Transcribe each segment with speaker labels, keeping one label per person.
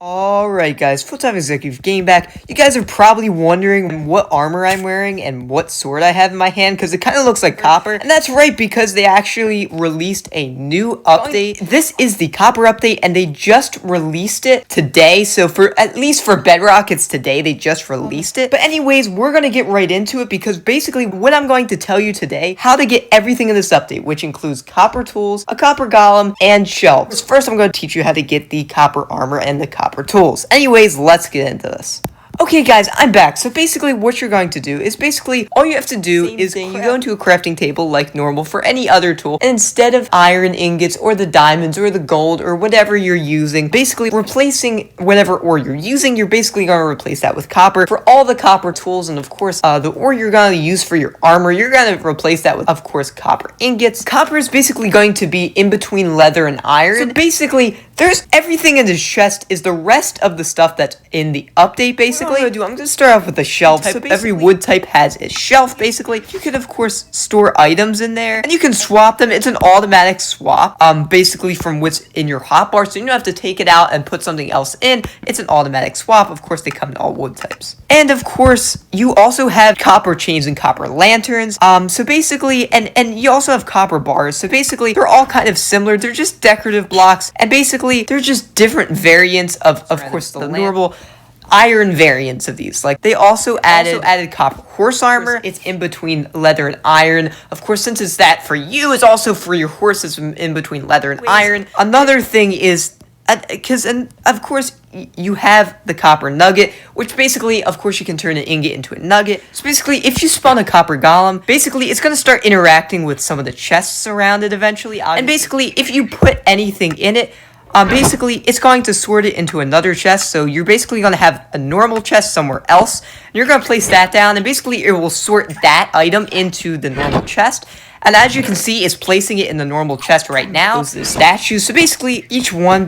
Speaker 1: Alright guys, Full-Time Executive Game back. You guys are probably wondering what armor I'm wearing and what sword I have in my hand because it kind of looks like copper. And that's right, because they actually released a new update. This is the copper update and they just released it today. So at least for Bedrock, it's today. They just released it. But anyways, we're going to get right into it because basically what I'm going to tell you today, how to get everything in this update, which includes copper tools, a copper golem, and shelves. First, I'm going to teach you how to get the copper armor and the copper tools. Anyways, let's get into this. Okay guys, I'm back. So basically what you're going to do is all you have to do is you go into a crafting table like normal for any other tool, and instead of iron ingots or the diamonds or the gold or whatever you're using, basically replacing whatever ore you're using, you're basically going to replace that with copper for all the copper tools. And of course, the ore you're going to use for your armor, you're going to replace that with, of course, copper ingots. Copper is basically going to be in between leather and iron. So basically, there's everything in this chest is the rest of the stuff that's in the update, basically. I'm going to start off with the shelf. So every wood type has a shelf, basically. You can, of course, store items in there, and you can swap them. It's an automatic swap, basically from what's in your hotbar, so you don't have to take it out and put something else in. It's an automatic swap. Of course, they come in all wood types. And, of course, you also have copper chains and copper lanterns. So basically, and you also have copper bars. So basically, they're all kind of similar. They're just decorative blocks, and basically, they're just different variants of course, the normal iron variants of these. Like, they also added copper horse armor. It's in between leather and iron. Of course, since it's that for you, it's also for your horses in between leather and iron. Another thing is, and of course, you have the copper nugget, which basically, of course, you can turn an ingot into a nugget. So basically, if you spawn a copper golem, basically, it's going to start interacting with some of the chests around it eventually. And basically, if you put anything in it, basically, it's going to sort it into another chest, so you're basically going to have a normal chest somewhere else, and you're going to place that down, and basically it will sort that item into the normal chest. And as you can see, it's placing it in the normal chest right now. Those are the statues. So basically, each one,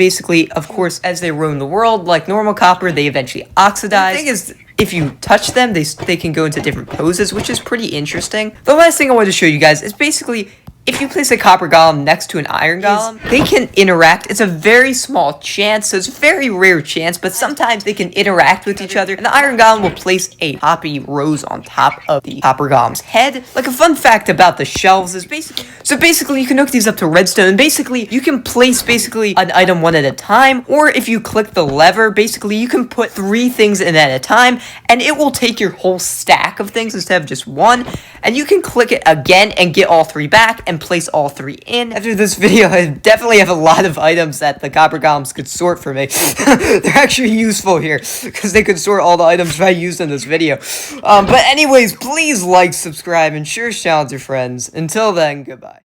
Speaker 1: of course, as they roam the world, like normal copper, they eventually oxidize. The thing is, if you touch them, they can go into different poses, which is pretty interesting. The last thing I want to show you guys is basically, if you place a copper golem next to an iron golem, they can interact. It's a very small chance, so it's a very rare chance, but sometimes they can interact with each other, and the iron golem will place a poppy rose on top of the copper golem's head. Like, a fun fact about the shelves is basically you can hook these up to redstone, and basically you can place an item one at a time, or if you click the lever, basically you can put 3 things in at a time, and it will take your whole stack of things instead of just one, and you can click it again and get all 3 back and place all 3 in. After this video, I definitely have a lot of items that the copper golems could sort for me. They're actually useful here because they could sort all the items I used in this video. But anyways, please like, subscribe, and share this channel with your friends. Until then, goodbye.